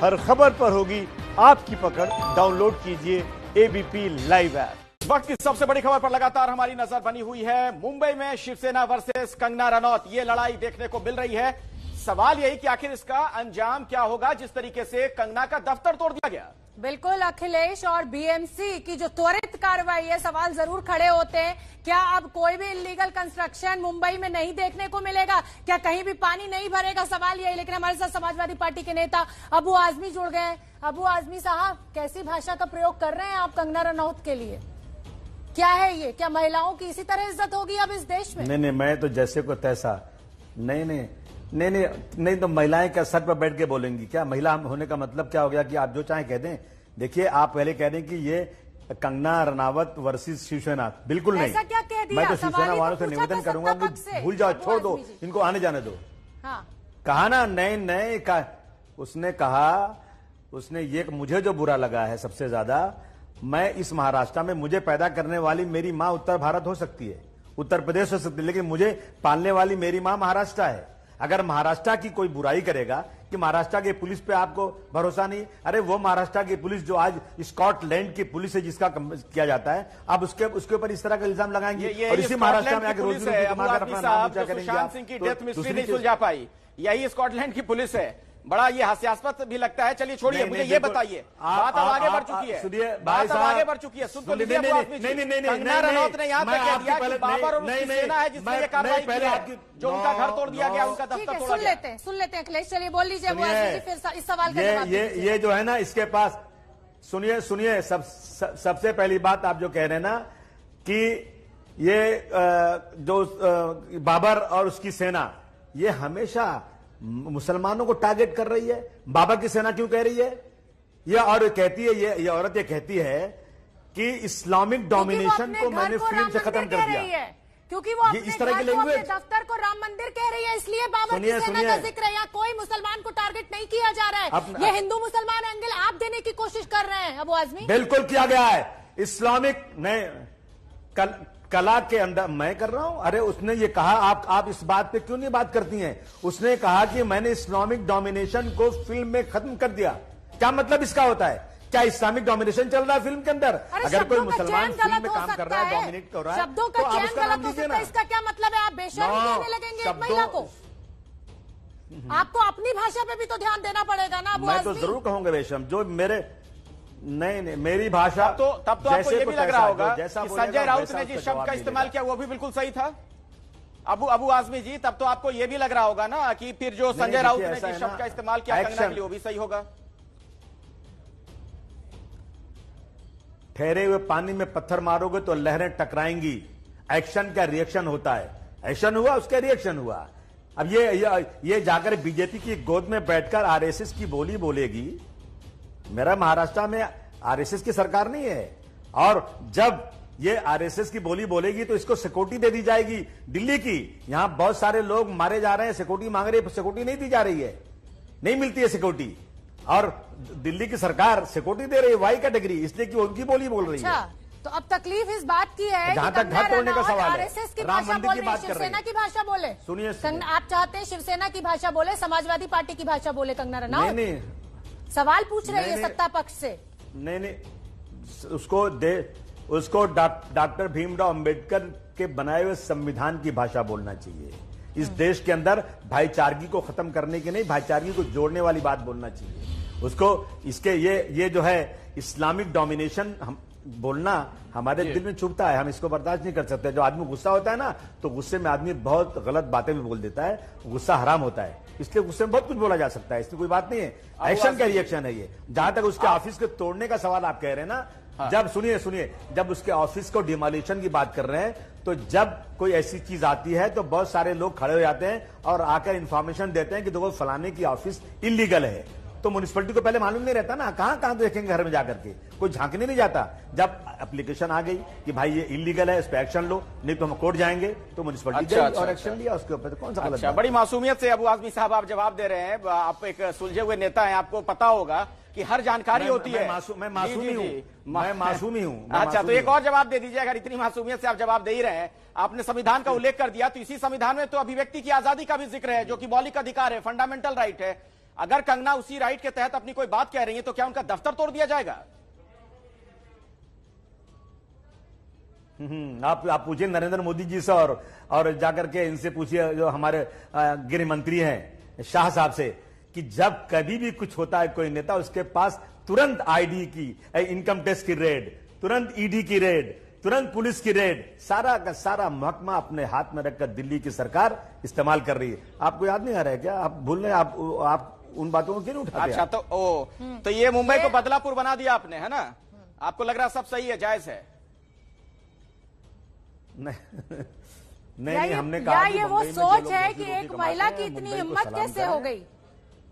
हर खबर पर होगी आपकी पकड़। डाउनलोड कीजिए एबीपी लाइव ऐप। वक्त की सबसे बड़ी खबर पर लगातार हमारी नजर बनी हुई है। मुंबई में शिवसेना वर्सेस कंगना रनौत, ये लड़ाई देखने को मिल रही है। सवाल यही कि आखिर इसका अंजाम क्या होगा, जिस तरीके से कंगना का दफ्तर तोड़ दिया गया। बिल्कुल अखिलेश, और बीएमसी की जो त्वरित कार्रवाई है, सवाल जरूर खड़े होते हैं। क्या अब कोई भी इलीगल कंस्ट्रक्शन मुंबई में नहीं देखने को मिलेगा? क्या कहीं भी पानी नहीं भरेगा? सवाल यही। लेकिन हमारे साथ समाजवादी पार्टी के नेता अबू आजमी जुड़ गए हैं। अबू आजमी साहब, कैसी भाषा का प्रयोग कर रहे हैं आप कंगना रनौत के लिए? क्या है ये? क्या महिलाओं की इसी तरह इज्जत होगी अब इस देश में? नहीं, मैं तो जैसे को तैसा। नहीं, तो महिलाएं क्या सर पर बैठ के बोलेंगी क्या? महिला होने का मतलब क्या हो गया कि आप जो चाहे कह दें? देखिए, आप पहले कह दें कि ये कंगना रनावत वर्सेस शिवसेना, बिल्कुल नहीं। ऐसा क्या कह दिया? मैं तो शिवसेना वालों से तो निवेदन करूंगा कि भूल जाओ, छोड़ दो, इनको आने जाने दो। हाँ। कहा ना, नए का उसने कहा, उसने ये मुझे जो बुरा लगा है सबसे ज्यादा, मैं इस महाराष्ट्र में, मुझे पैदा करने वाली मेरी मां उत्तर भारत हो सकती है, उत्तर प्रदेश हो सकती है, लेकिन मुझे पालने वाली मेरी मां महाराष्ट्र है। अगर महाराष्ट्र की कोई बुराई करेगा कि महाराष्ट्र की पुलिस पे आपको भरोसा नहीं, अरे वो महाराष्ट्र की पुलिस जो आज स्कॉटलैंड की पुलिस है जिसका किया जाता है, आप उसके ऊपर इस तरह का इल्जाम लगाएंगे और इसी महाराष्ट्र में आकर रोजी रोटी कमाकर अपना नाम ऊंचा करेंगे। सुशांत सिंह की डेथ मिस्ट्री नहीं सुलझा पाई, यही स्कॉटलैंड की पुलिस है। बड़ा ये हास्यास्पद भी लगता है। चलिए छोड़िए, मुझे ये बताइए, बात अब आगे बढ़ चुकी है, बात अब आगे बढ़ चुकी है। सुन तो लीजिए, कंगना रनौत ने यहाँ तक कह दिया कि बाबर और उसकी सेना है जिसने ये कार्रवाई की है, जो उनका घर तोड़ दिया गया, उनका दफ्तर तोड़ा गया। सुन लेते हैं अखिलेश, चलिए बोल लीजिए फिर इस सवाल का जवाब दीजिए। ये जो है ना, इसके पास सुनिए सबसे पहली बात आप जो कह रहे हैं ना कि ये जो बाबर और उसकी सेना, ये हमेशा मुसलमानों को टारगेट कर रही है। बाबर की सेना क्यों कह रही है? ये और कहती है, ये औरत ये कहती है कि इस्लामिक डोमिनेशन को मैंने फिल्म से खत्म कर दिया, क्योंकि वो इस तरह की लैंग्वेज दफ्तर को राम मंदिर कह रही है, इसलिए बाबर की सेना का जिक्र है। यहाँ कोई मुसलमान को टारगेट नहीं किया जा रहा है। ये हिंदू मुसलमान एंगल आप देने की कोशिश कर रहे हैं अबू आजमी। बिल्कुल किया गया है। इस्लामिक कला के अंदर मैं कर रहा हूं। अरे उसने ये कहा, आप इस बात पे क्यों नहीं बात करती हैं? उसने कहा कि मैंने इस्लामिक डोमिनेशन को फिल्म में खत्म कर दिया। क्या मतलब इसका होता है? क्या इस्लामिक डोमिनेशन चल रहा है फिल्म के अंदर? अगर कोई मुसलमान फिल्म में काम कर रहा है, डोमिनेट कर रहा है, शब्दों का चयन गलत हो सकता है। इसका क्या मतलब है? आप बेशर्मी कहने लगेंगे एक महिला को? आपको अपनी भाषा पे भी तो ध्यान देना पड़ेगा ना। मैं तो जरूर कहूंगा बेशर्म, जो मेरे नहीं मेरी भाषा। तब तो आपको ये भी लग रहा होगा कि संजय राउत ने जिस शब्द का इस्तेमाल किया वो भी बिल्कुल सही था। अबू आजमी जी, तब तो आपको ये भी लग रहा होगा ना कि फिर जो संजय राउत ने जिस शब्द का इस्तेमाल किया कंगना के लिए, वो भी सही होगा। ठहरे हुए पानी में पत्थर मारोगे तो लहरें टकराएंगी। एक्शन का रिएक्शन होता है। एक्शन हुआ, उसका रिएक्शन हुआ। अब ये जाकर बीजेपी की गोद में बैठकर आरएसएस की बोली बोलेगी। मेरा महाराष्ट्र में आरएसएस की सरकार नहीं है, और जब ये आरएसएस की बोली बोलेगी तो इसको सिक्योरिटी दे दी जाएगी दिल्ली की। यहां बहुत सारे लोग मारे जा रहे हैं, सिक्योरिटी मांग रहे हैं, सिक्योरिटी नहीं दी जा रही है, नहीं मिलती है सिक्योरिटी, और दिल्ली की सरकार सिक्योरिटी दे रही है वाई कैटेगरी, इसलिए कि उनकी बोली बोल रही है। तो अब तकलीफ इस बात की है जहां तक घर तोड़ने का सवाल है, आरएसएस की भाषा बोले, शिवसेना की भाषा बोले। सुनिए, आप चाहते हैं शिवसेना की भाषा बोले, समाजवादी पार्टी की भाषा बोले कंगना रनौत? नहीं, सवाल पूछ रही है सत्ता पक्ष से। नहीं, उसको डॉक्टर भीमराव अंबेडकर के बनाए हुए संविधान की भाषा बोलना चाहिए। इस देश के अंदर भाईचारगी को खत्म करने की नहीं, भाईचारगी को जोड़ने वाली बात बोलना चाहिए उसको। इसके ये जो है इस्लामिक डोमिनेशन बोलना हमारे दिल में चुभता है, हम इसको बर्दाश्त नहीं कर सकते। जब आदमी गुस्सा होता है ना, तो गुस्से में आदमी बहुत गलत बातें भी बोल देता है, गुस्सा हराम होता है, इसलिए गुस्से में बहुत कुछ बोला जा सकता है, इसमें कोई बात नहीं है। एक्शन का रिएक्शन है ये। जहां तक उसके ऑफिस को तोड़ने का सवाल आप कह रहे हैं ना, जब सुनिए, जब उसके ऑफिस को डिमोलिशन की बात कर रहे हैं, तो जब कोई ऐसी चीज आती है तो बहुत सारे लोग खड़े हो जाते हैं और आकर इंफॉर्मेशन देते हैं कि देखो फलाने की ऑफिस इलीगल है। तो म्युनिसिपैलिटी को पहले मालूम नहीं रहता ना, कहां देखेंगे घर में जाकर के, कोई झांकने नहीं जाता। जब एप्लीकेशन आ गई कि भाई ये इलीगल है, इस पर एक्शन लो, नहीं तो हम कोर्ट जाएंगे, तो म्युनिसिपैलिटी और एक्शन लिया उसके ऊपर। तो कौन सा गलत? बड़ी मासूमियत से अबू आजमी साहब आप जवाब दे रहे हैं। आप एक सुलझे हुए नेता हैं, आपको पता होगा कि हर जानकारी होती है। मैं मासूमी हूं। अच्छा, तो एक और जवाब दे दीजिए। अगर इतनी मासूमियत से आप जवाब दे ही रहे हैं, आपने संविधान का उल्लेख कर दिया, तो इसी संविधान में तो अभिव्यक्ति की आजादी का भी जिक्र है, जो कि मौलिक अधिकार है, फंडामेंटल राइट है। अगर कंगना उसी राइट के तहत अपनी कोई बात कह रही है तो क्या उनका दफ्तर तोड़ दिया जाएगा? आप पूछिए नरेंद्र मोदी जी से और जाकर के इनसे पूछिए जो हमारे गृह मंत्री हैं शाह साहब से कि जब कभी भी कुछ होता है कोई नेता उसके पास तुरंत आईडी की, इनकम टैक्स की रेड, तुरंत ईडी की रेड, तुरंत पुलिस की रेड, सारा का सारा महकमा अपने हाथ में रखकर दिल्ली की सरकार इस्तेमाल कर रही है। आपको याद नहीं आ रहा है क्या? आप भूल रहे हैं? आप उन बातों को क्यों नहीं उठाते? अच्छा तो ये मुंबई को बदलापुर बना दिया आपने, है ना? आपको लग रहा सब सही है, जायज है? नहीं, हमने कहा ये वो सोच है कि एक महिला की इतनी हिम्मत कैसे हो गई?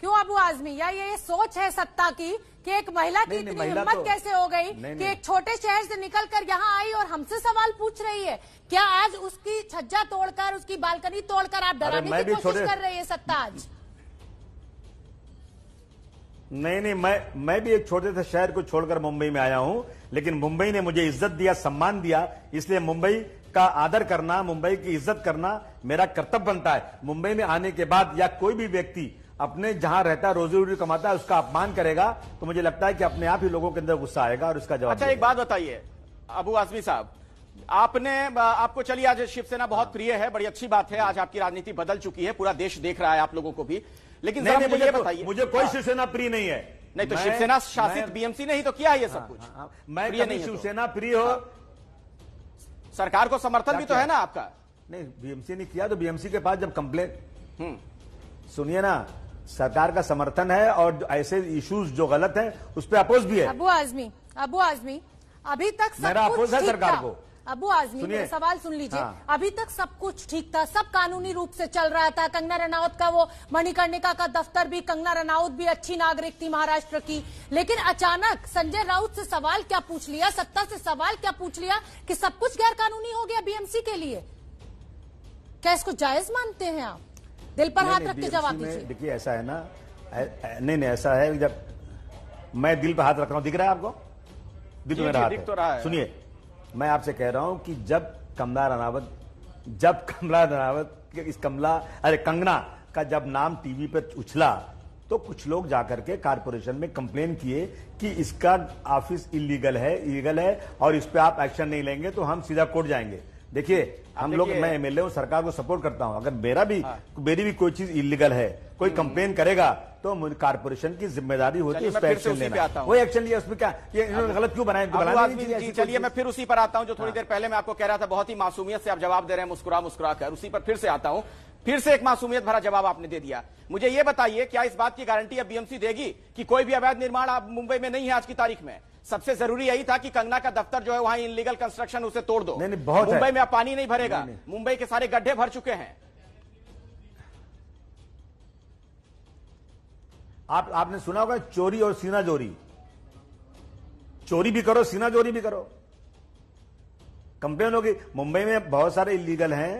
क्यों अबू आजमी, या ये सोच है सत्ता की कि एक महिला की इतनी हिम्मत कैसे हो गई कि एक छोटे शहर से निकलकर यहाँ आई और हमसे सवाल पूछ रही है? क्या आज उसकी छज्जा तोड़कर, उसकी बालकनी तोड़कर आप डराने की कोशिश कर रही है सत्ता आज? नहीं, मैं भी एक छोटे से शहर को छोड़कर मुंबई में आया हूं, लेकिन मुंबई ने मुझे इज्जत दिया, सम्मान दिया, इसलिए मुंबई का आदर करना, मुंबई की इज्जत करना मेरा कर्तव्य बनता है। मुंबई में आने के बाद या कोई भी व्यक्ति अपने जहां रहता है, रोजी रोटी कमाता है, उसका अपमान करेगा तो मुझे लगता है कि अपने आप ही लोगों के अंदर गुस्सा आएगा और इसका जवाब। अच्छा, एक बात बताइए अबू आजमी साहब, आपको चलिए आज शिवसेना बहुत प्रिय है, बड़ी अच्छी बात है, आज आपकी राजनीति बदल चुकी है, पूरा देश देख रहा है आप लोगों को भी, लेकिन मुझे ये बताइए, मुझे कोई शिवसेना प्रिय नहीं है। नहीं तो शिवसेना शासित बीएमसी नहीं तो क्या है ये सब कुछ? मैं कभी शिवसेना प्रिय हो, सरकार को समर्थन भी तो है ना आपका? नहीं, बीएमसी ने किया तो बीएमसी के पास जब कंप्लेन, सुनिए ना, सरकार का समर्थन है और ऐसे इश्यूज जो गलत है उस पर अपोज भी है। अबू आजमी अभी तक सब मेरा अपोज है सरकार को। अबू आजमी, मेरा सवाल सुन लीजिए। हाँ। अभी तक सब कुछ ठीक था, सब कानूनी रूप से चल रहा था। कंगना रनौत का वो मणिकर्णिका का दफ्तर भी, कंगना रनौत भी अच्छी नागरिक थी महाराष्ट्र की, लेकिन अचानक संजय राउत से सवाल क्या पूछ लिया, सत्ता से सवाल क्या पूछ लिया कि सब कुछ गैर कानूनी हो गया बीएमसी के लिए? क्या इसको जायज मानते हैं आप? दिल पर हाथ रख के जवाब दीजिए। देखिए ऐसा है ना, नहीं ऐसा है, जब मैं दिल पर हाथ रख रहा हूं, दिख रहा है आपको? दिल में हाथ तो रहा है। सुनिए, मैं आपसे कह रहा हूं कि जब कंगना रनावत कंगना का जब नाम टीवी पर उछला तो कुछ लोग जाकर के कारपोरेशन में कंप्लेन किए कि इसका ऑफिस इलीगल है और इस पे आप एक्शन नहीं लेंगे तो हम सीधा कोर्ट जाएंगे। देखिए हम लोग, मैं एमएलए हूं, सरकार को सपोर्ट करता हूं, अगर मेरी भी कोई चीज इलीगल है, कोई कंप्लेन करेगा तो कारपोरेशन की जिम्मेदारी होती है उस पर एक्शन लेना। वो एक्शन लिया, उसमें क्या ये इन्होंने गलत क्यों बनाया? चलिए मैं फिर उसी पर आता हूं जो थोड़ी देर पहले मैं आपको कह रहा था, बहुत ही मासूमियत से आप जवाब दे रहे हैं, मुस्कुरा कर, उसी पर फिर से आता हूं। फिर से एक मासूमियत भरा जवाब आपने दे दिया। मुझे यह बताइए, क्या इस बात की गारंटी अब बीएमसी देगी कि कोई भी अवैध निर्माण आप मुंबई में नहीं है आज की तारीख में? सबसे जरूरी यही था कि कंगना का दफ्तर जो है वहां इलीगल कंस्ट्रक्शन, उसे तोड़ दो। नहीं, बहुत मुंबई में अब पानी नहीं भरेगा, मुंबई के सारे गड्ढे भर चुके हैं। आपने सुना होगा चोरी और सीना चोरी, चोरी भी करो सीना चोरी भी करो, कंप्लेन होगी। मुंबई में बहुत सारे इलीगल हैं,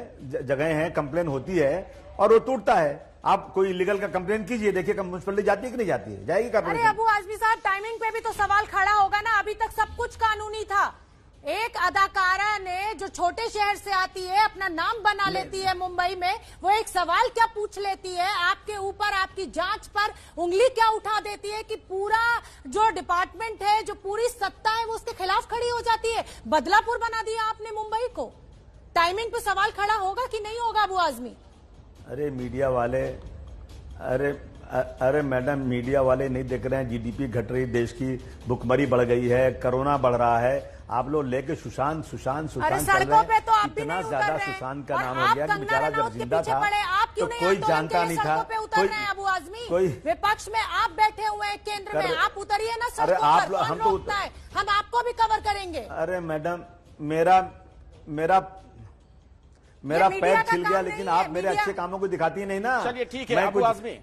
जगह हैं, कंप्लेन होती है और वो टूटता है। आप कोई इलीगल का कंप्लेन कीजिए, देखिए म्युनिसिपैलिटी जाती है कि नहीं जाती है? जाएगी कंप्लेन। अरे अबू आजमी साहब, टाइमिंग पे भी तो सवाल खड़ा होगा ना। अभी तक सब कुछ कानूनी था। एक अदाकारा ने जो छोटे शहर से आती है, अपना नाम बना लेती है मुंबई में, वो एक सवाल क्या पूछ लेती है आपके ऊपर, आपकी जांच पर उंगली क्या उठा देती है कि पूरा जो डिपार्टमेंट है, जो पूरी सत्ता है, वो उसके खिलाफ खड़ी हो जाती है। बदलापुर बना दिया आपने मुंबई को। टाइमिंग पे सवाल खड़ा होगा कि नहीं होगा अबू आजमी? अरे मीडिया वाले, अरे मैडम, मीडिया वाले नहीं देख रहे हैं जीडीपी घट रही, देश की भुखमरी बढ़ गई है, कोरोना बढ़ रहा है। आप लोग लेके सुशांत सड़कों पे तो आप भी इतना नहीं ज्यादा सुशांत का नाम हो गया कि बेचारा जब जिंदा था तो कोई जानता नहीं था। अबू आजमी, कोई विपक्ष में आप बैठे हुए हैं, केंद्र में आप उतरिए ना सड़कों पर। कौन रोकता है? हम आपको भी कवर करेंगे। अरे मैडम, मेरा पैर छिल गया, लेकिन आप मेरे अच्छे कामों को दिखाती नहीं ना। चलिए ठीक है अबू आजमी,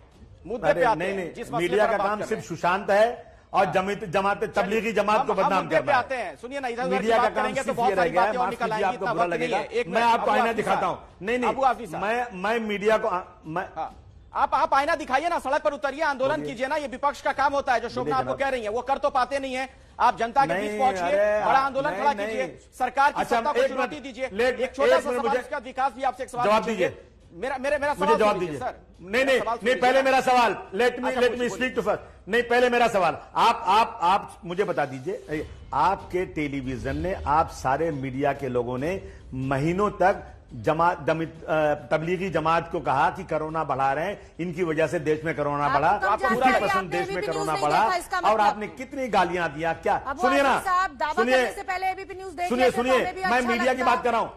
मुद्दे पे आते हैं। नहीं, मीडिया का काम सिर्फ सुशांत है और जमात तबलीगी जमात को बदनाम करना आते हैं। सुनिए ना, इधर मीडिया का काम सिर्फ ये रह गया है। माफ कीजिए, आपको बुरा लगेगा, मैं आपको आईना दिखाता हूँ। नहीं, मैं मीडिया को आप आईना दिखाइए ना, सड़क पर उतरिए, आंदोलन कीजिए ना। ये विपक्ष का काम होता है। जो शोभना आपको कह रही है वो कर तो पाते नहीं है। आप जनता के बीच पहुंचिए, बड़ा आंदोलन खड़ा कीजिए, सरकार की सत्ता को चुनौती दीजिए। एक छोटा सा सवाल, इसका विकास भी आपसे एक सवाल जवाब दीजिए। मेरा मुझे जवाब दीजिए सर। नहीं, पहले मेरा सवाल, let me speak to first. नहीं, पहले मेरा सवाल, आप मुझे बता दीजिए, आपके टेलीविजन ने, आप सारे मीडिया के लोगों ने महीनों तक तबलीगी जमात को कहा कि कोरोना बढ़ा रहे हैं, इनकी वजह से देश में कोरोना बढ़ा, 50% देश में कोरोना बढ़ा, और आपने कितनी गालियां दिया। क्या सुनिए ना, सुनिए, मैं मीडिया की बात कर रहा हूं,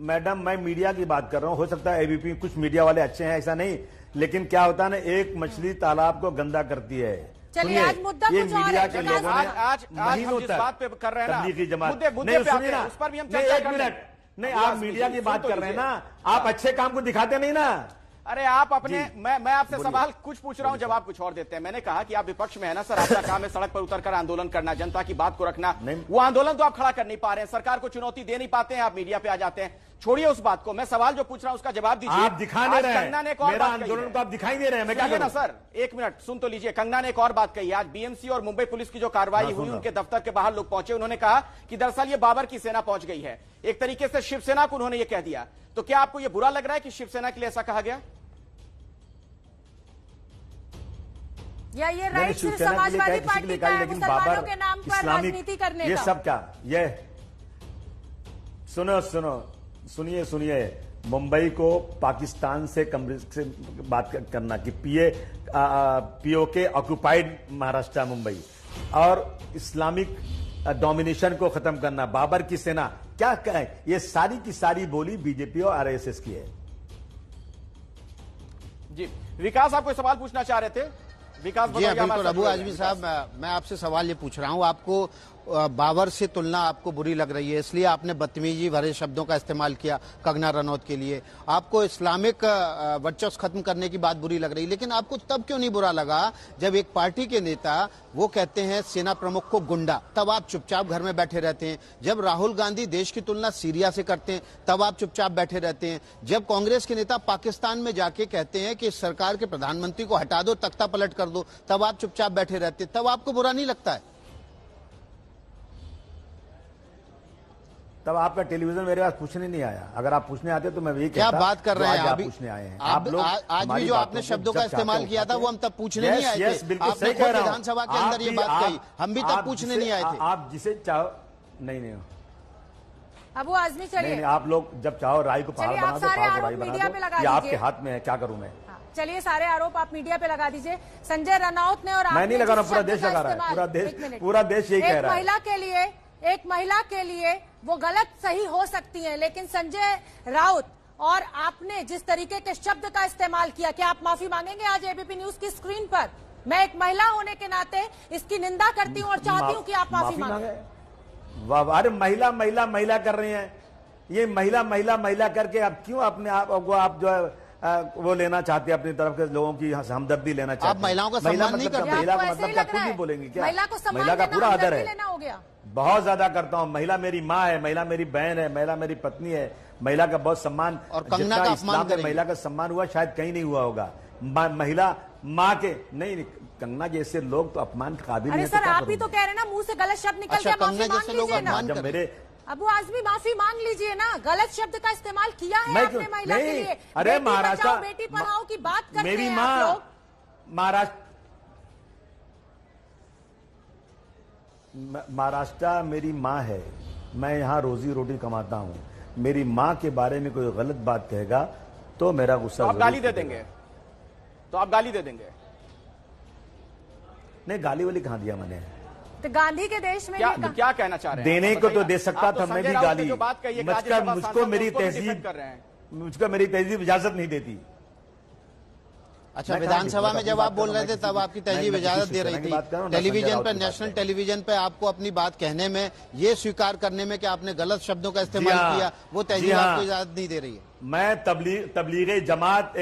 मैडम मैं मीडिया की बात कर रहा हूं। हो सकता है एबीपी कुछ मीडिया वाले अच्छे हैं, ऐसा नहीं, लेकिन क्या होता है ना, एक मछली तालाब को गंदा करती है। चलिए, आज मुद्दा ये कुछ और मीडिया है। के लोगों ने आज हम जिस बात पे कर रहे हैं ना, तबलीगी जमात, मुद्दे पे आते हैं, उस पर भी हम चर्चा एक मिनट, नहीं, आप मीडिया की बात कर रहे हैं ना, आप अच्छे काम को दिखाते नहीं ना। अरे आप अपने, मैं आपसे सवाल कुछ पूछ रहा हूं, जवाब कुछ और देते हैं। मैंने कहा कि आप विपक्ष में है ना सर, आपका काम है सड़क पर उतरकर आंदोलन करना, जनता की बात को रखना। वो आंदोलन तो आप खड़ा कर नहीं पा रहे हैं, सरकार को चुनौती दे नहीं पाते हैं, आप मीडिया पे आ जाते हैं। छोड़िए उस बात को, मैं सवाल जो पूछ रहा हूं उसका जवाब दीजिए। आप दिखा नहीं रहे हैं, कंगना ने एक और मेरा बात कही आंदोलन है। को आप दिखाई दे रहे हैं, मैं क्या सुनिए करूं? ना सर, एक मिनट सुन तो लीजिए। कंगना ने एक और बात कही है, आज बीएमसी और मुंबई पुलिस की जो कार्रवाई हुई, उनके दफ्तर के बाहर लोग पहुंचे, उन्होंने कहा कि दरअसल ये बाबर की सेना पहुंच गई है। एक तरीके से शिवसेना को उन्होंने ये कह दिया। तो क्या आपको ये बुरा लग रहा है कि शिवसेना के लिए ऐसा कहा गया? या ये राइट सिर्फ समाजवादी पार्टी का है, मुसलमानों के नाम पर राजनीति करने ये का? सब क्या, ये सुनिए, मुंबई को पाकिस्तान से बात करना कि पीओके ऑक्युपाइड महाराष्ट्र मुंबई, और इस्लामिक डोमिनेशन को खत्म करना, बाबर की सेना, क्या कहें, ये सारी की सारी बोली बीजेपी और आरएसएस की है। जी विकास, आप कोई सवाल पूछना चाह रहे थे? विकास जी हाँ, बिल्कुल अबू आजमी साहब, मैं आपसे सवाल ये पूछ रहा हूँ, आपको बाबर से तुलना आपको बुरी लग रही है, इसलिए आपने बदतमीजी भरे शब्दों का इस्तेमाल किया कंगना रनौत के लिए, आपको इस्लामिक वर्चस्व खत्म करने की बात बुरी लग रही है, लेकिन आपको तब क्यों नहीं बुरा लगा जब एक पार्टी के नेता वो कहते हैं सेना प्रमुख को गुंडा, तब आप चुपचाप घर में बैठे रहते हैं? जब राहुल गांधी देश की तुलना सीरिया से करते हैं तब आप चुपचाप बैठे रहते हैं? जब कांग्रेस के नेता पाकिस्तान में जाके कहते हैं कि सरकार के प्रधानमंत्री को हटा दो, तख्ता पलट कर दो, तब आप चुपचाप बैठे रहते हैं? तब आपको बुरा नहीं लगता है? तब आपका टेलीविजन मेरे पास पूछने नहीं आया। अगर आप पूछने आते तो मैं वही क्या बात कर रहे हैं? आप पूछने आए हैं। आप लोग आज भी जो आपने शब्दों का इस्तेमाल किया था वो हम तब पूछने नहीं आए थे। बिल्कुल आपने सही कह रहा हूं। विधानसभा के अंदर ये बात कही, हम भी तब पूछने नहीं आए थे। आप जिसे चाहो, नहीं अबू आजमी, चलिए, नहीं, आप लोग जब चाहो राई को पहाड़ बना दो, पहाड़ को राई बना दो, ये आपके हाथ में है, क्या करूं मैं? चलिए, सारे आरोप आप मीडिया पे लगा दीजिए। संजय रनौत ने, और मैं नहीं लगा रहा, पूरा देश लगा रहा है, पूरा देश यही कह रहा है। एक महिला के लिए वो गलत सही हो सकती है, लेकिन संजय राउत और आपने जिस तरीके के शब्द का इस्तेमाल किया, क्या आप माफी मांगेंगे आज एबीपी न्यूज की स्क्रीन पर? मैं एक महिला होने के नाते इसकी निंदा करती हूं और चाहती हूं कि आप माफी मांगे। वाह, अरे महिला कर रही हैं, ये महिला करके आप क्यों अपने आप को आप जो है वो लेना चाहते हैं, अपनी तरफ के लोगों की हमदर्दी लेना चाहते हैं? आप महिलाओं का सम्मान नहीं करते? महिला का मतलब क्या कुछ भी बोलेंगे क्या? महिला का पूरा आदर है, लेना हो गया। बहुत ज्यादा करता हूं। महिला मेरी माँ है, महिला मेरी बहन है, महिला मेरी पत्नी है, महिला का बहुत सम्मान। और कंगना का अपमान करेंगे? महिला का सम्मान हुआ शायद कहीं नहीं हुआ होगा। महिला माँ के नहीं, कंगना जैसे लोग तो अपमान के काबिल नहीं। अरे सर, आप ही तो कह रहे ना, मुंह से गलत शब्द निकल गया, माफी मांग लीजिए ना। मेरे अबू आजमी, माफी मांग लीजिए ना, गलत शब्द का इस्तेमाल किया है आपने महिला के लिए। अरे महाराष्ट्र, बेटी पढ़ाओ की बात करते मेरी हैं माँ, आप लोग। महाराष्ट्र मेरी माँ है, मैं यहाँ रोजी रोटी कमाता हूँ। मेरी माँ के बारे में कोई गलत बात कहेगा तो मेरा गुस्सा, तो आप गाली दे देंगे? तो आप गाली दे देंगे? नहीं, गाली वाली कहाँ दिया मैंने? तो गांधी के देश में क्या कहना चाह रहे हैं? देने को तो दे सकता था मैं भी गाली, मुझको मेरी तहजीब इजाजत नहीं देती। अच्छा, विधानसभा में जब आप बोल रहे थे तब आपकी तहजीब इजाजत दे रही थी, टेलीविजन पर, नेशनल टेलीविजन पर आपको अपनी बात कहने में, ये स्वीकार करने में कि आपने गलत शब्दों का इस्तेमाल किया, वो तहजीब आपको इजाजत नहीं दे रही है? मैं तबलीगी जमात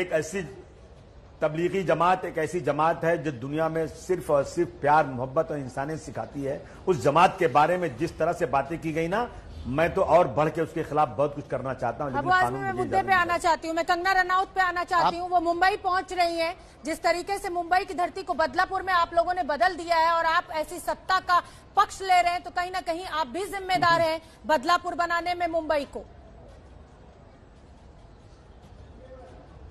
एक ऐसी जमात है जो दुनिया में सिर्फ और सिर्फ प्यार, मोहब्बत और इंसानियत सिखाती है। उस जमात के बारे में जिस तरह से बातें की गई ना, मैं तो और बढ़ के उसके खिलाफ बहुत कुछ करना चाहता हूं। अब आज मैं मुद्दे पे आना चाहती हूँ, मैं कंगना रनौत पे आना चाहती हूँ। वो मुंबई पहुंच रही हैं, जिस तरीके से मुंबई की धरती को बदलापुर में आप लोगों ने बदल दिया है और आप ऐसी सत्ता का पक्ष ले रहे हैं, तो कहीं ना कहीं आप भी जिम्मेदार हैं बदलापुर बनाने में मुंबई को।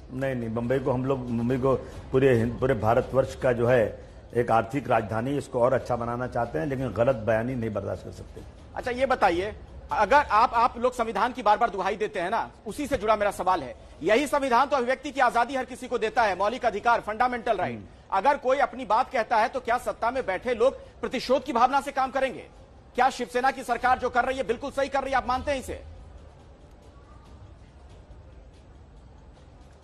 नहीं, मुंबई को पूरे भारतवर्ष का जो है एक आर्थिक राजधानी, इसको और अच्छा बनाना चाहते हैं, लेकिन गलत बयानी नहीं बर्दाश्त कर सकते। अच्छा ये बताइए, अगर आप लोग संविधान की बार बार दुहाई देते हैं ना, उसी से जुड़ा मेरा सवाल है, यही संविधान तो अभिव्यक्ति की आजादी हर किसी को देता है, मौलिक अधिकार, फंडामेंटल राइट। अगर कोई अपनी बात कहता है तो क्या सत्ता में बैठे लोग प्रतिशोध की भावना से काम करेंगे? क्या शिवसेना की सरकार जो कर रही है बिल्कुल सही कर रही है, आप मानते हैं इसे?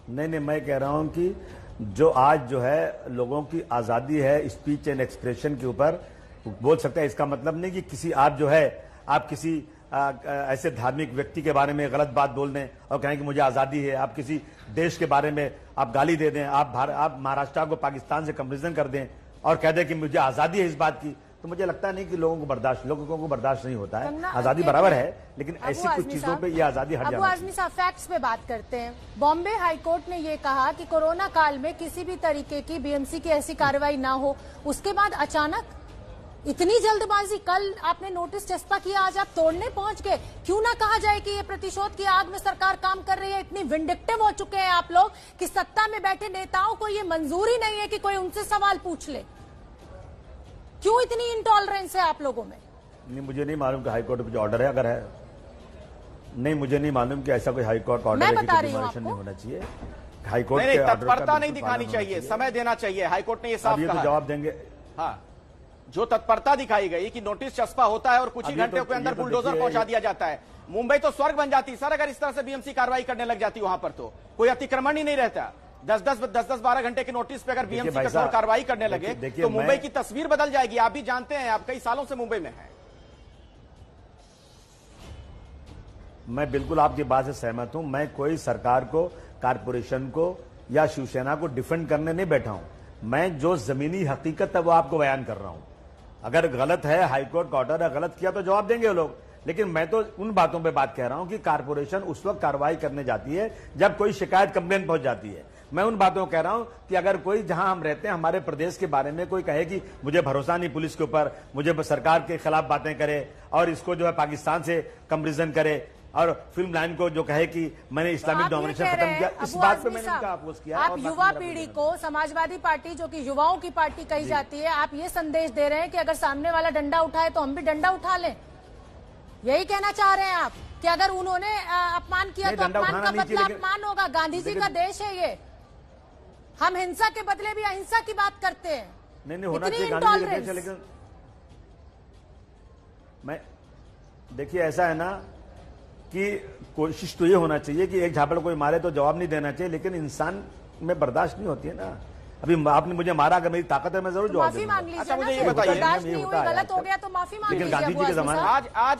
नहीं, मैं कह रहा हूं कि जो आज जो है लोगों की आजादी है स्पीच एंड एक्सप्रेशन के ऊपर बोल सकते हैं, इसका मतलब नहीं कि किसी आप किसी ऐसे धार्मिक व्यक्ति के बारे में गलत बात बोल दें और कहें कि मुझे आजादी है। आप किसी देश के बारे में आप गाली दे दें, आप महाराष्ट्र को पाकिस्तान से कंपेरिजन कर दें और कह दें कि मुझे आजादी है इस बात की, तो मुझे लगता नहीं कि लोगों को बर्दाश्त नहीं होता है। आजादी बराबर है, लेकिन ऐसी कुछ चीजों पे ये आजादी हट जाती है। अबू आजमी साहब, फैक्ट्स पे बात करते हैं। बॉम्बे हाईकोर्ट ने ये कहा कि कोरोना काल में किसी भी तरीके की बीएमसी की ऐसी कार्रवाई ना हो, उसके बाद अचानक इतनी जल्दबाजी, कल आपने नोटिस चस्पा किया, आज आप तोड़ने पहुंच गए। क्यों ना कहा जाए कि ये प्रतिशोध की आग में सरकार काम कर रही है? इतनी विंडिक्टिव हो चुके हैं आप लोग कि सत्ता में बैठे नेताओं को ये मंजूरी नहीं है कि कोई उनसे सवाल पूछ ले। क्यों इतनी इंटॉलरेंस है आप लोगों में? नहीं, मुझे नहीं मालूम कि हाईकोर्ट का जो ऑर्डर है, अगर है नहीं, मुझे नहीं मालूम कि ऐसा कोई हाईकोर्ट ऑर्डर है कि डिमोलिशन नहीं होना चाहिए। हाईकोर्ट के तत्परता नहीं दिखानी चाहिए, समय देना चाहिए। हाईकोर्ट ने ये साफ कहा, जवाब देंगे। हाँ, जो तत्परता दिखाई गई कि नोटिस चस्पा होता है और कुछ ही घंटे के अंदर बुलडोजर पहुंचा दिया जाता है। मुंबई तो स्वर्ग बन जाती सर अगर इस तरह से बीएमसी कार्रवाई करने लग जाती, वहां पर तो कोई अतिक्रमण ही नहीं रहता। 10-12 घंटे के नोटिस पे अगर बीएमसी कठोर कार्रवाई करने लगे तो मुंबई की तस्वीर बदल जाएगी। आप भी जानते हैं, आप कई सालों से मुंबई में हैं। मैं बिल्कुल आपकी बात से सहमत हूं। मैं कोई सरकार को, कारपोरेशन को या शिवसेना को डिफेंड करने नहीं बैठा हूं। मैं जो जमीनी हकीकत है वो आपको बयान कर रहा हूं। अगर गलत है, हाईकोर्ट का ऑर्डर है, गलत किया तो जवाब देंगे वो लोग, लेकिन मैं तो उन बातों पे बात कह रहा हूं कि कारपोरेशन उस वक्त कार्रवाई करने जाती है जब कोई शिकायत, कंप्लेंट पहुंच जाती है। मैं उन बातों को कह रहा हूं कि अगर कोई, जहां हम रहते हैं, हमारे प्रदेश के बारे में कोई कहे कि मुझे भरोसा नहीं पुलिस के ऊपर, मुझे सरकार के खिलाफ बातें करे और इसको जो है पाकिस्तान से कंपेरिजन करे और फिल्म लाइन को जो कहे कि मैंने इस्लामिक डोमिनेशन खत्म किया, इस बात पे मैंने उनका अपोज किया। आप युवा पीढ़ी को, समाजवादी पार्टी जो कि युवाओं की पार्टी कही जाती है, आप ये संदेश दे रहे हैं कि अगर सामने वाला डंडा उठाए तो हम भी डंडा उठा लें? यही कहना चाह रहे हैं आप कि अगर उन्होंने अपमान किया तो अपमान का बदला अपमान होगा? गांधी जी का देश है ये, हम हिंसा के बदले भी अहिंसा की बात करते हैं। नहीं होना चाहिए गांधी जी का, लेकिन मैं देखिए ऐसा है ना कि कोशिश तो ये होना चाहिए कि एक झापड़ कोई मारे तो जवाब नहीं देना चाहिए, लेकिन इंसान में बर्दाश्त नहीं होती है ना। अभी आपने मुझे मारा, अगर मेरी ताकत है मैं जरूर जवाब माफी मांग लीजिए। अच्छा मुझे ये बताइए, गलत हो गया तो माफी मांग लीजिए। गांधी जी के जमाने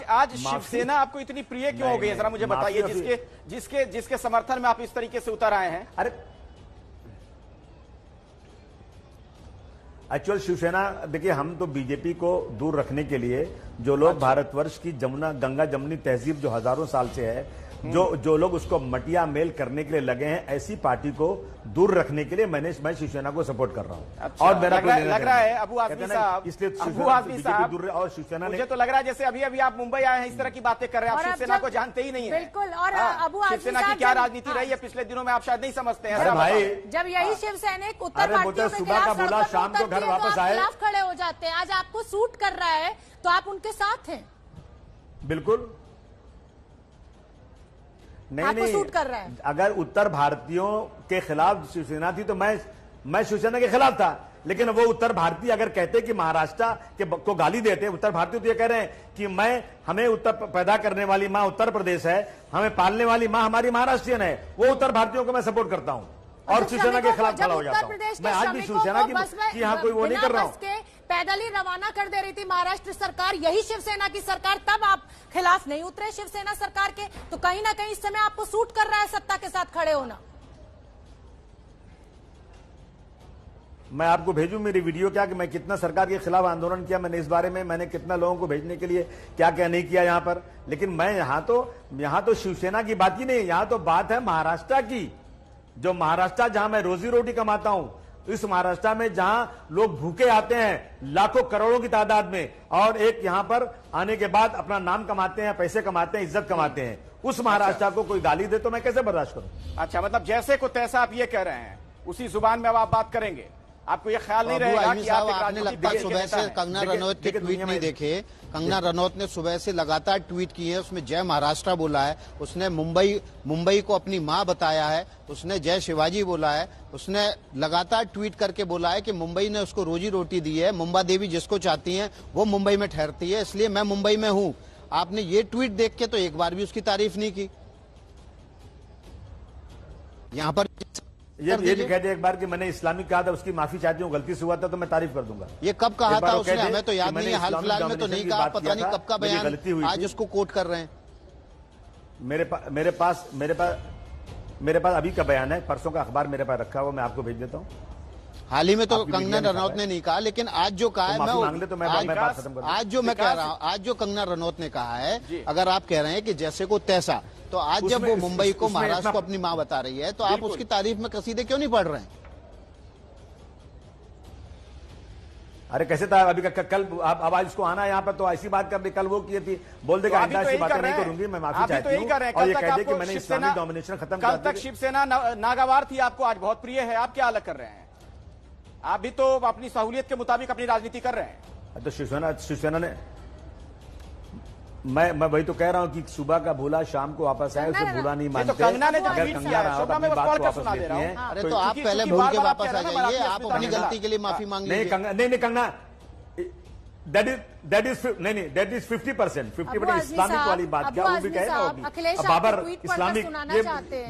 आज शिवसेना आपको इतनी प्रिय क्यों हो गई है, जरा मुझे बताइए, जिसके समर्थन में आप इस तरीके से उतर आए हैं? अरे एक्चुअल शिवसेना, देखिए हम तो बीजेपी को दूर रखने के लिए जो लोग भारतवर्ष की गंगा जमुनी तहजीब जो हजारों साल से है, जो लोग उसको मटिया मेल करने के लिए लगे हैं, ऐसी पार्टी को दूर रखने के लिए मैं शिवसेना को सपोर्ट कर रहा हूं। अच्छा, और मेरा लग रहा है अबू आजमी साहब, इसलिए अबू आजमी साहब और शिवसेना, मुझे तो लग रहा है जैसे अभी आप मुंबई आए हैं, इस तरह की बातें कर रहे हैं। आप शिवसेना को जानते ही नहीं है। बिल्कुल। और अबू शिवसेना की क्या राजनीति रही है पिछले दिनों में, आप शायद नहीं समझते हैं। अरे भाई, जब यही शिवसैनिक उत्तर भारतीयों के सुबह का बोला, शाम को घर वापस आए, खिलाफ खड़े हो जाते हैं। आज आपको सूट कर रहा है तो आप उनके साथ हैं। बिल्कुल नहीं सूट कर रहा है। अगर उत्तर भारतीयों के खिलाफ शिवसेना थी तो मैं शिवसेना के खिलाफ था, लेकिन वो उत्तर भारतीय अगर कहते कि महाराष्ट्र को गाली देते, उत्तर भारतीय तो ये कह रहे हैं कि हमें उत्तर पैदा करने वाली मां उत्तर प्रदेश है, हमें पालने वाली मां हमारी महाराष्ट्रियन है, वो उत्तर भारतीयों को मैं सपोर्ट करता हूं और शिवसेना के खिलाफ खड़ा हो जाता हूं। मैं आज भी शिवसेना की यहाँ कोई वो नहीं कर रहा हूं। पैदल ही रवाना कर दे रही थी महाराष्ट्र सरकार, यही शिवसेना की सरकार, तब आप खिलाफ नहीं उतरे शिवसेना सरकार के। तो कहीं ना कहीं इस समय आपको सूट कर रहा है सत्ता के साथ खड़े होना। मैं आपको भेजूं मेरी वीडियो क्या कि मैं कितना सरकार के खिलाफ आंदोलन किया, मैंने इस बारे में मैंने कितना लोगों को भेजने के लिए क्या क्या नहीं किया यहां पर। लेकिन मैं यहां तो शिवसेना की बात ही नहीं, यहां तो बात है महाराष्ट्र की, जो महाराष्ट्र जहां मैं रोजी रोटी कमाता हूं, इस महाराष्ट्र में जहां लोग भूखे आते हैं लाखों करोड़ों की तादाद में, और एक यहां पर आने के बाद अपना नाम कमाते हैं, पैसे कमाते हैं, इज्जत कमाते हैं, उस महाराष्ट्र को कोई गाली दे तो मैं कैसे बर्दाश्त करूं? अच्छा, मतलब जैसे को तैसा आप ये कह रहे हैं, उसी जुबान में अब आप बात करेंगे। आपको ये ख्याल नहीं रहेगा कि आपने लगभग सुबह से कंगना रनौत के ट्वीट नहीं देखे। कंगना रनौत ने सुबह से लगातार ट्वीट किए, उसमें जय महाराष्ट्र बोला है, उसने मुंबई को अपनी मां बताया है, उसने जय शिवाजी बोला है, उसने लगातार ट्वीट करके बोला है कि मुंबई ने उसको रोजी रोटी दी है, मुंबा देवी जिसको चाहती हैं वो मुंबई में ठहरती है, इसलिए मैं मुंबई में हूं। आपने ये ट्वीट देख के तो एक बार भी उसकी तारीफ नहीं की। यहाँ पर ये भी कह दे एक बार कि मैंने इस्लामिक कहा था, उसकी माफी चाहती हूँ, गलती से हुआ था तो मैं तारीफ कर दूंगा। ये कब कहा था उसने? हमें तो याद नहीं है, हाल फिलहाल में तो नहीं कहा, पता नहीं कब का बयान आज उसको कोट कर रहे हैं। मेरे पास अभी का बयान है, परसों का अखबार मेरे पास रखा हुआ, मैं आपको भेज देता हूँ। हाल ही में तो कंगना रनौत ने नहीं कहा, लेकिन आज जो कहा है आज जो मैं कह रहा हूँ, आज जो कंगना रनौत ने कहा है, अगर आप कह रहे हैं कि जैसे को तैसा, तो आज जब वो मुंबई को महाराष्ट्र को अपनी मां बता रही है तो आप उसकी तारीफ में कसीदे क्यों नहीं पढ़ रहे हैं? अरे कैसे था अभी कल अब आज इसको आना यहाँ पर तो ऐसी बात कर दी, कल वो की थी, बोल देगा आइंदा ऐसी बातें नहीं करूंगी, मैं माफी चाहती हूँ, और ये कह दे कि मैंने इस्लामिक डोमिनेशन खत्म कर कल तक शिवसेना नागवार थी, आपको आज बहुत प्रिय है, आप क्या अलग कर रहे हैं? आप भी तो अपनी सहूलियत के मुताबिक अपनी राजनीति कर रहे हैं। तो शिवसेना ने, मैं वही तो कह रहा हूं कि सुबह का भूला शाम को वापस आए, उसे भूला नहीं मानते। तो कंगना ने जो ट्वीट किया है, अपनी बात को वापस लेती हैं। अरे तो आप पहले भूल के वापस आ जाइए, आप अपनी गलती के लिए माफी मांग लीजिए। नहीं कंगना, दैट इज नहीं, दैट इज 50%, 50% इस्लामिक वाली बात क्या वो भी कहेगा होगी। बाबर इस्लामिक,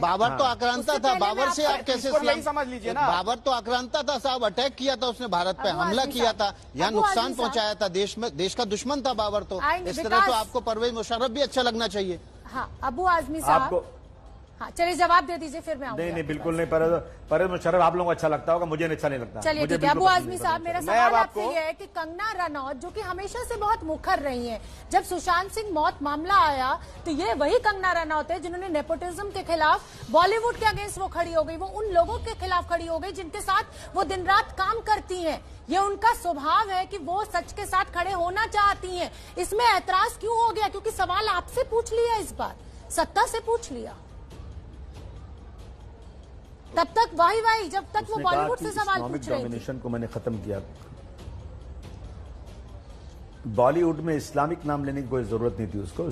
बाबर तो आक्रांता था, बाबर से आप कैसे समझ लीजिए ना, बाबर तो आक्रांता था साहब, अटैक किया था उसने, भारत पे हमला किया था, यहाँ नुकसान पहुंचाया था, देश का दुश्मन था बाबर। तो इस तरह तो आपको परवेज मुशर्रफ भी अच्छा लगना चाहिए। हाँ, अबू आजमी साहब, हाँ चलिए जवाब दे दीजिए, फिर मैं आऊंगा। नहीं बिल्कुल नहीं, परवेज मुशर्रफ आप लोगों को अच्छा लगता होगा, मुझे नहीं अच्छा नहीं लगता। चलिए ठीक है, अबू आजमी साहब, मेरा सवाल आपसे ये है कि कंगना रनौत जो कि हमेशा से बहुत मुखर रही हैं, जब सुशांत सिंह मौत मामला आया तो ये वही कंगना रनौत है जिन्होंने नेपोटिज्म के खिलाफ, बॉलीवुड के अगेंस्ट वो खड़ी हो गई, वो उन लोगों के खिलाफ खड़ी हो गई जिनके साथ वो दिन रात काम करती हैं। ये उनका स्वभाव है कि वो सच के साथ खड़े होना चाहती हैं। इसमें ऐतराज क्यों हो गया? क्योंकि सवाल आपसे पूछ लिया, इस बार सत्ता से पूछ लिया, तब तक वाही जब तक वो बॉलीवुड से सवाल पूछ रही थी। डोमिनेशन को मैंने खत्म किया, बॉलीवुड में इस्लामिक नाम लेने की कोई जरूरत नहीं थी उसको,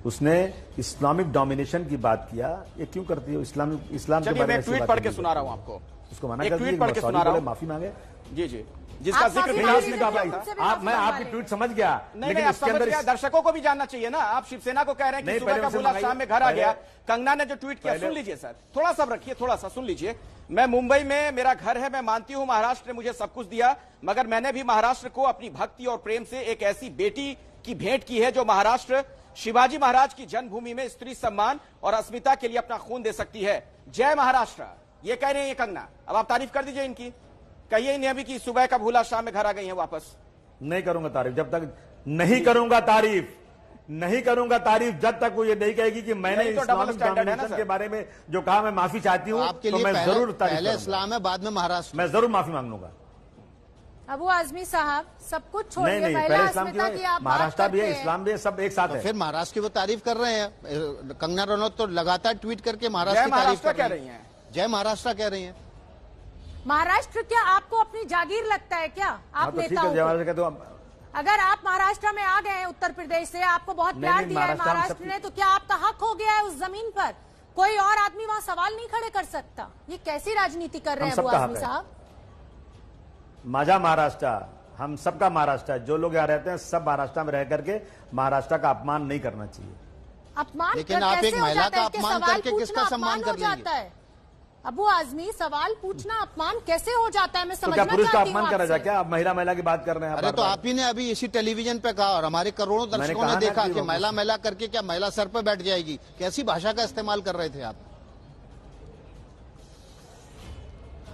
उसने इस्लामिक डोमिनेशन की बात किया। ये क्यों करती है इस्लाम के बारे में? ट्वीट पढ़ के सुना रहा हूं आपको, उसको मना कर दिया, माफी मांगे। जी जिसका जिक्र मैं आपकी ट्वीट समझ गया, लेकिन इसके अंदर दर्शकों को भी जानना चाहिए ना। आप शिवसेना को कह रहे हैं कि सुबह का भूला शाम में घर आ गया। कंगना ने जो ट्वीट किया, सुन लीजिए सर, थोड़ा सा रखिए, थोड़ा सा सुन लीजिए। मैं मुंबई में मेरा घर है, मैं मानती हूं महाराष्ट्र ने मुझे सब कुछ दिया, मगर मैंने भी महाराष्ट्र को अपनी भक्ति और प्रेम से एक ऐसी बेटी की भेंट की है जो महाराष्ट्र शिवाजी महाराज की जन्मभूमि में स्त्री सम्मान और अस्मिता के लिए अपना खून दे सकती है। जय महाराष्ट्र, ये कह रहे हैं ये कंगना। अब आप तारीफ कर दीजिए इनकी, कहिए इन्हें अभी कि सुबह का भूला शाम में घर आ गई हैं वापस। नहीं करूंगा तारीफ, जब तक नहीं करूंगा तारीफ जब तक वो ये नहीं कहेगी कि मैंने इस्लामिक डोमिनेशन के बारे में जो कहा मैं माफी चाहती हूँ, तो मैं जरूर तारीफ, पहले इस्लाम है बाद में महाराष्ट्र, मैं जरूर माफी मांग लूंगा। अबू आजमी साहब, सब कुछ छोड़िए, नहीं पहले इस्लाम की, महाराष्ट्र भी है, इस्लाम भी है, सब एक साथ है। फिर महाराष्ट्र की वो तारीफ कर रहे हैं। कंगना रनौत तो लगातार ट्वीट करके महाराष्ट्र की तारीफ कर रही है, जय महाराष्ट्र कह रही है। महाराष्ट्र क्या आपको अपनी जागीर लगता है क्या? आप नेताओं को, अगर आप महाराष्ट्र में आ गए हैं उत्तर प्रदेश से, आपको बहुत प्यार दिया है महाराष्ट्र ने, तो क्या आपका हक हो गया है उस जमीन पर? कोई और आदमी वहां सवाल नहीं खड़े कर सकता? ये कैसी राजनीति कर रहे हैं अबू आजमी साहब? माझा महाराष्ट्र, हम सबका महाराष्ट्र, जो लोग यहाँ रहते हैं सब महाराष्ट्र में रह करके महाराष्ट्र का अपमान नहीं करना चाहिए। अपमान? लेकिन आप एक महिला का अपमान करके किसका सम्मान कर लेंगे? अबू आजमी, सवाल पूछना अपमान कैसे हो जाता है? मैं समझना चाहती हूँ। पुरुष का अपमान करा जाए क्या? आप महिला की बात कर रहे हैं। अरे तो आप ही ने अभी इसी टेलीविजन पे कहा और हमारे करोड़ों दर्शकों ने देखा कि महिला करके क्या महिला सर पे बैठ जाएगी? कैसी भाषा का इस्तेमाल कर रहे थे आप?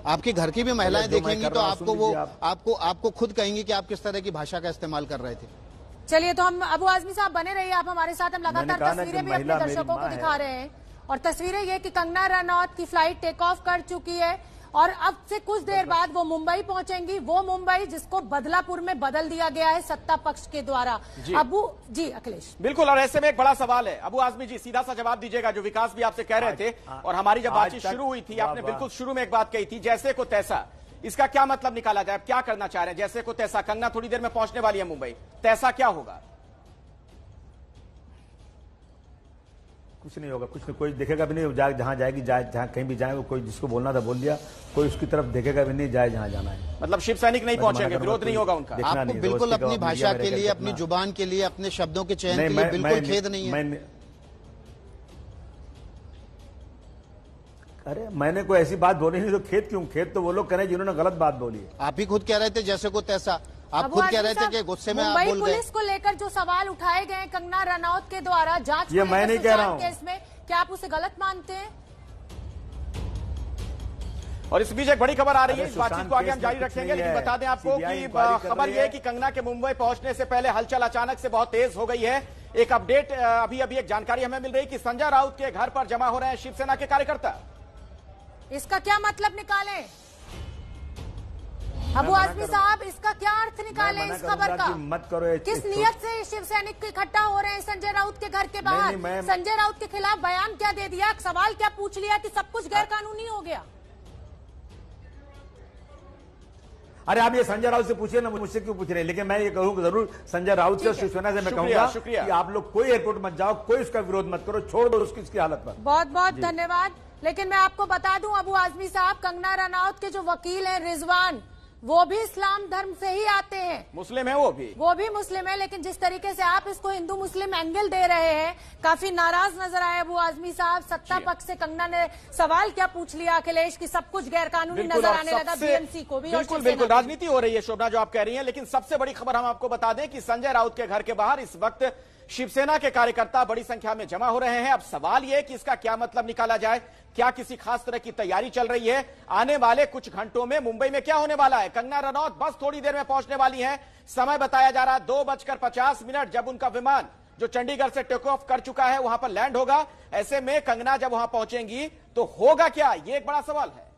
आपके घर की भी महिलाएं देखेंगी तो आपको वो आपको खुद कहेंगी कि आप किस तरह की भाषा का इस्तेमाल कर रहे थे। चलिए, तो हम अबू आजमी साहब बने रहिए आप हमारे साथ, हम लगातार तस्वीरें भी अपने दर्शकों को दिखा रहे हैं। और तस्वीरें ये कि कंगना रनौत की फ्लाइट टेक ऑफ कर चुकी है और अब से कुछ देर बाद वो मुंबई पहुंचेंगी, वो मुंबई जिसको बदलापुर में बदल दिया गया है सत्ता पक्ष के द्वारा। अबू जी अखिलेश बिल्कुल, और ऐसे में एक बड़ा सवाल है अबू आजमी जी, सीधा सा जवाब दीजिएगा। जो विकास भी आपसे कह रहे थे और हमारी जब बातचीत शुरू हुई थी, आपने बिल्कुल शुरू में एक बात कही थी, जैसे को तैसा, इसका क्या मतलब निकाला जाए? क्या करना चाह रहे हैं? जैसे को तैसा, कंगना थोड़ी देर में पहुंचने वाली है मुंबई, तैसा क्या होगा? कुछ नहीं होगा, कुछ नहीं, कोई देखेगा भी नहीं, जहां जाएगी जाए, जहां कहीं भी जाए, कोई जिसको बोलना था बोल दिया, कोई उसकी तरफ देखेगा भी नहीं, जाए जहां जाना है। मतलब शिव सैनिक नहीं पहुंचेंगे, विरोध नहीं होगा उनका? आपको बिल्कुल अपनी भाषा के लिए, अपनी जुबान के लिए, अपने शब्दों के चयन के लिए बिल्कुल खेद नहीं है? अरे मैंने कोई ऐसी बात बोली नहीं तो खेद क्यों? खेद तो वो लोग कह रहे हैं जिन्होंने गलत बात बोली है। आप ही खुद कह रहे थे जैसे को तैसा, आप खुद कह रहे थे कि गुस्से में आप बोल गए। मुंबई पुलिस को लेकर जो सवाल उठाए गए कंगना रनौत के द्वारा जांच ये मैं नहीं कह रहा हूं केस में, क्या आप उसे गलत मानते हैं? और इस बीच एक बड़ी खबर आ रही है, इस बातचीत को आगे हम जारी रखेंगे, लेकिन बता दें आपको कि खबर यह है कि कंगना के मुंबई पहुंचने से पहले हलचल अचानक से बहुत तेज हो गई है। एक अपडेट, अभी एक जानकारी हमें मिल रही है कि संजय राउत के घर पर जमा हो रहे हैं शिवसेना के कार्यकर्ता। इसका क्या मतलब निकालें अबू आजमी साहब, इसका क्या अर्थ निकालें इस खबर का? मत करो, किस नियत से शिव सैनिक इकट्ठा हो रहे हैं संजय राउत के घर के बाहर? संजय राउत के खिलाफ बयान क्या दे दिया, सवाल क्या पूछ लिया कि सब कुछ गैर कानूनी हो गया? अरे आप ये संजय राउत से पूछिए ना, मुझसे क्यों पूछ रहे हैं? लेकिन मैं ये कहूंगा जरूर संजय राउत से, शिवसेना से मैं कहूंगा कि आप लोग कोई एयरपोर्ट मत जाओ, कोई उसका विरोध मत करो, छोड़ दो उसकी हालत पर। बहुत बहुत धन्यवाद। लेकिन मैं आपको बता दूं अबू आजमी साहब, कंगना रनौत के जो वकील हैं रिजवान, वो भी इस्लाम धर्म से ही आते हैं, मुस्लिम है, वो भी मुस्लिम है। लेकिन जिस तरीके से आप इसको हिंदू मुस्लिम एंगल दे रहे हैं, काफी नाराज नजर आए अबू आजमी साहब। सत्ता पक्ष से कंगना ने सवाल क्या पूछ लिया अखिलेश की सब कुछ गैर कानूनी नजर आने लगा बीएमसी को भी। बिल्कुल राजनीति हो रही है शोभना, जो आप कह रही हैं। लेकिन सबसे बड़ी खबर हम आपको बता दें कि संजय राउत के घर के बाहर इस वक्त शिवसेना के कार्यकर्ता बड़ी संख्या में जमा हो रहे हैं। अब सवाल यह कि इसका क्या मतलब निकाला जाए, क्या किसी खास तरह की तैयारी चल रही है? आने वाले कुछ घंटों में मुंबई में क्या होने वाला है? कंगना रनौत बस थोड़ी देर में पहुंचने वाली हैं। समय बताया जा रहा है 2:50 जब उनका विमान जो चंडीगढ़ से टेक ऑफ कर चुका है वहां पर लैंड होगा। ऐसे में कंगना जब वहां पहुंचेंगी तो होगा क्या, ये एक बड़ा सवाल है।